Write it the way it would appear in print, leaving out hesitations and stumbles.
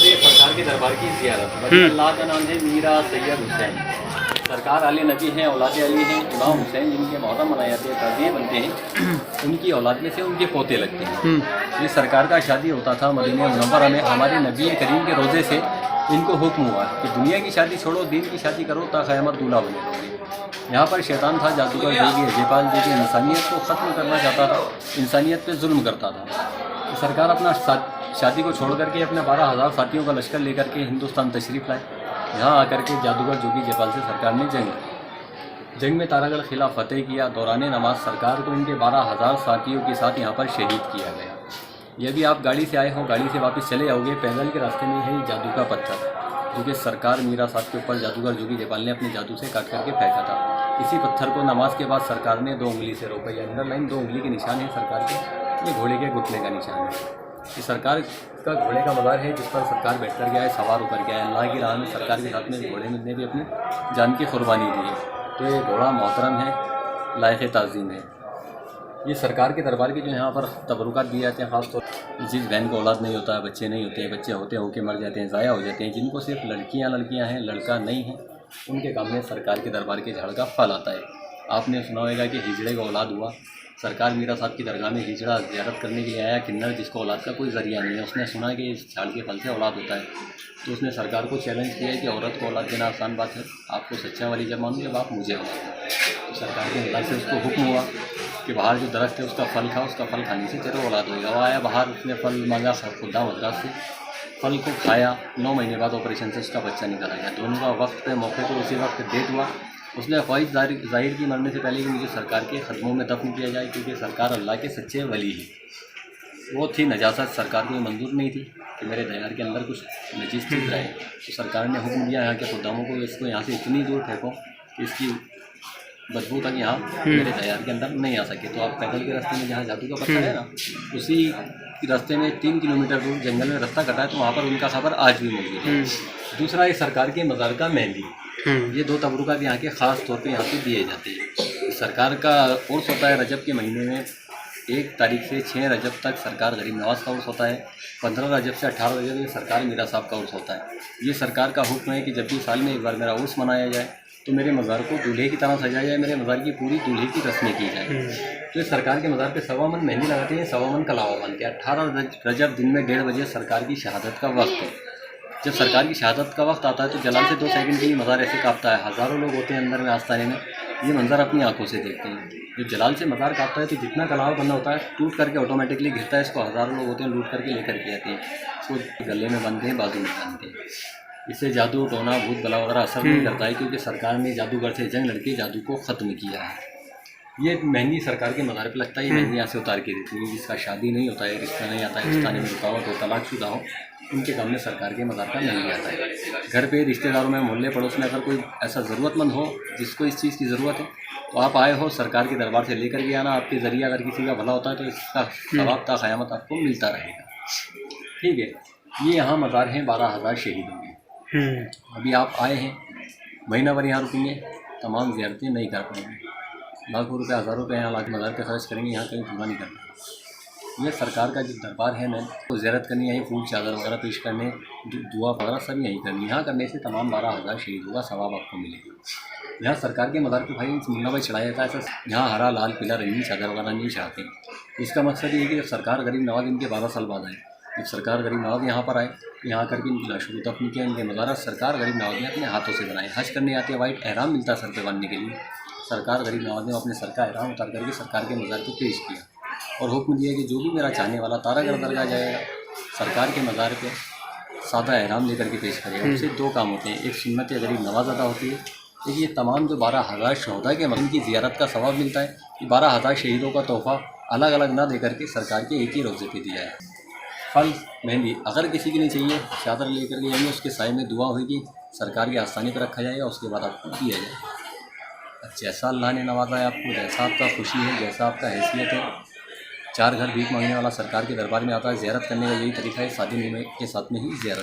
ये सरकार के दरबार की ज़ियारत। वली अल्लाह का नाम है मीरा सैयद हुसैन। सरकार आले नबी हैं, औलाद अली हैं। इमाम हुसैन जिनके मुहर्रम मनाए जाते हैं, ताज़िए बनते हैं, उनकी औलाद में से उनके पोते लगते हैं। ये सरकार का शादी होता था मदीना मुनव्वरा में। हमारे नबी करीम के रोज़े से इनको हुक्म हुआ कि दुनिया की शादी छोड़ो, दीन की शादी करो, ता क़यामत दूल्हा बने रहोगे। यहाँ पर शैतान था, जादूगर जोगी अजयपाल जो कि इंसानियत को ख़त्म करना चाहता था, इंसानियत पे जुल्म करता था। तो सरकार अपना शादी को छोड़ करके अपने 12,000 साथियों का लश्कर लेकर के हिंदुस्तान तशरीफ़ लाए। यहाँ आकर के जादूगर जोगी जयपाल से सरकार ने जंग में तारागढ़ किला फतेह किया। दौरान नमाज सरकार को इनके 12,000 साथियों के साथ यहाँ पर शहीद किया गया। ये भी आप गाड़ी से आए हो, गाड़ी से वापस चले जाओगे, पैदल के रास्ते में है जादू का पत्थर जो कि सरकार मीरा साहब के ऊपर जादूगर जोगी जयपाल ने अपने जादू से काट करके फेंका था। इसी पत्थर को नमाज के बाद सरकार ने 2 उंगली से रोका। या अंडरलाइन 2 उंगली के निशान है सरकार के, ये घोड़े के घुटने का निशान है। ये सरकार का घोड़े का मज़ार है जिस पर सरकार बैठ कर गया है, सवार होकर गया है। अल्लाह की राह में सरकार के साथ में घोड़े ने भी अपनी जान की कुर्बानी दी है। तो ये घोड़ा मोहतरम है, लायक़ ताज़ीम है। ये सरकार के दरबार के जो यहाँ पर तबरुकात दिए जाते हैं, ख़ासतौर पर जिस बहन को औलाद नहीं होता है, बच्चे नहीं होते हैं, बच्चे होते होके मर जाते हैं, ज़ाया हो जाते हैं, जिनको सिर्फ लड़कियाँ हैं, लड़का नहीं है, उनके काम में सरकार के दरबार के झाड़ का फल आता है। आपने सुना होगा कि हिजड़े का औलाद हुआ। सरकार मीरा साहब की दरगाह में हिजड़ा ज़ियारत करने के लिए आया, किन्नर जिसको औलाद का कोई ज़रिया नहीं है। उसने सुना कि इस झाड़ के फल से औलाद होता है, तो उसने सरकार को चैलेंज किया कि औरत को औलाद देना आसान बात है, आपको सच्चा वाली जब मानूंगे अब आप मुझे औलाद दो। तो सरकार के अंदाज से उसको हुक्म हुआ कि बाहर जो दरख्त है उसका फल खा, उसका फल खाने से तेरा औलाद होगा। वो आया बाहर, उसने फल मांगा, खुदा मद्रास से फल को खाया। 9 महीने बाद ऑपरेशन से उसका बच्चा निकला गया। दोनों का वक्त पे मौके पर उसी वक्त डेट हुआ। उसने ख्वाहिश जाहिर की मरने से पहले कि मुझे सरकार के ख़दमों में दफन किया जाए, क्योंकि सरकार अल्लाह के सच्चे वली है। वो थी नजासत, सरकार को मंजूर नहीं थी कि मेरे दयार के अंदर कुछ नजीस चीज़ रहे। तो सरकार ने हुक्म दिया यहाँ के खुदामों को, इसको यहाँ से इतनी दूर फेंको कि इसकी बदबू तक यहाँ मेरे दयार के अंदर नहीं आ सके। तो आप पैदल के रास्ते में जहाँ जादू का पत्थर है ना, उसी रास्ते में 3 किलोमीटर दूर जंगल में रास्ता कटा है, तो वहाँ पर उनका खबर आज भी मौजूद है। दूसरा, ये सरकार के मज़ार का मेहंदी, ये 2 तबरुकात यहाँ के ख़ास तौर पे यहाँ पे दिए जाते हैं। सरकार का उर्स होता है रजब के महीने में 1 तारीख से 6 रजब तक सरकार गरीब नवाज का उर्स होता है। 15 रजब से 18 रजब ये सरकार मीरा साहब का उर्स होता है। ये सरकार का हुक्म है कि जब भी साल में एक बार मेरा उर्स मनाया जाए तो मेरे मज़ार को दूल्हे की तरह सजाया जाए, मेरे मज़ार की पूरी दूल्हे की रस्में की जाए। तो ये सरकार के मज़ार पे 1.25 मन मेहंदी लगाते हैं, 1.25 मन कलावा बनते हैं। 18 रजब दिन में 1:30 बजे सरकार की शहादत का वक्त है। जब सरकार की शहादत का वक्त आता है तो जलाल से 2 सेकंड के लिए मज़ार ऐसे काँपता है। हज़ारों लोग होते हैं अंदर में आस्ताने में, ये मंज़र अपनी आंखों से देखते हैं। जब जलाल से मज़ार काँपता है तो जितना कलावा बनना होता है टूट करके ऑटोमेटिकली गिरता है। इसको हज़ारों लोग होते हैं लूट करके लेकर के आते हैं, इसको गले में बांधते हैं, बाजू में बांधते हैं। इससे जादू टोना भूत बला वगैरह असर नहीं करता है, क्योंकि सरकार ने जादूगर से जंग लड़के जादू को ख़त्म किया है। ये मेहंदी सरकार के मज़ार पे लगता है। ये मेहंदी यहाँ से उतार के देती है। जिसका शादी नहीं होता है, रिश्ता नहीं आता है, रिश्ताने में रुकावट हो, तलाकशुदा हो, उनके काम में सरकार के मज़ार का मेहंदी आता है। घर पे रिश्तेदारों में, मोहल्ले पड़ोस में अगर कोई ऐसा ज़रूरतमंद हो जिसको इस चीज़ की ज़रूरत है, तो आप आए हो सरकार के दरबार से लेकर के आना। आपके ज़रिए अगर किसी का भला होता है तो इसका सवाब ता क़यामत आपको मिलता रहेगा। ठीक है, ये यहाँ मज़ार हैं 12,000 शहीदों के। अभी आप आए हैं, महीना भर यहाँ रुकेंगे, तमाम ज़ियारतें नहीं कर पाएंगे। लाखों रुपये, हज़ारों रुपये यहाँ लाख मज़ार पे खर्च करेंगे, यहाँ कहीं पूरा नहीं करना। ये सरकार का जो दरबार है ना, तो ज़ियारत करनी, यहीं फूल चादर वगैरह पेश करने, दुआ वगैरह सब यहीं करनी। यहाँ करने से तमाम 12,000 शहीदों का सवाब आपको मिलेगा। यहाँ सरकार के मज़ार पे भाई मुन्ना भाई चढ़ाया जाता है। ऐसा यहाँ हरा लाल पीला रंगीन चादर वगैरह नहीं चढ़ाते। इसका मकसद ये है कि जब सरकार गरीब नवाज इनके 12 साल बाद आए, जब सरकार गरीब नवाज यहाँ पर आए, यहाँ करके इनकी लाशों को दफन किया। इनके मज़ार सरकार गरीब नवाज ने अपने हाथों से बनाए। हज करने आते हैं, वाइट एहराम मिलता है सर पे बांधने के लिए, सरकार गरीब नवाज ने अपने सर का एहराम उतार करके सरकार के मज़ार को पेश किया और हुक्म दिया कि जो भी मेरा चाहने वाला तारागढ़ दरगाह जाएगा, सरकार के मज़ार पे सादा एहराम लेकर के पेश करेगा। उससे 2 काम होते हैं, एक सुन्नत गरीब नवाज अदा होती है, एक ये तमाम जो 12,000 शहदा के मरहम की ज़ियारत का सवाब मिलता है। कि 12,000 शहीदों का तोहफ़ा अलग अलग ना दे करके सरकार के एक ही रोज़े पे दिया है। फल मेहंदी अगर किसी की नहीं चाहिए, चादर लेकर के जाएंगे, उसके साए में दुआ होगी, सरकार के आस्थाने पर रखा जाएगा, उसके बाद आपको दिया जाएगा। जैसा अल्लाह ने नवाजा है आपको, जैसा आपका खुशी है, जैसा आपका हैसियत है। 4 घर भीख मांगने वाला सरकार के दरबार में आता है। ज़ियारत करने का यही तरीका है, शादी के साथ में ही ज़ियारत।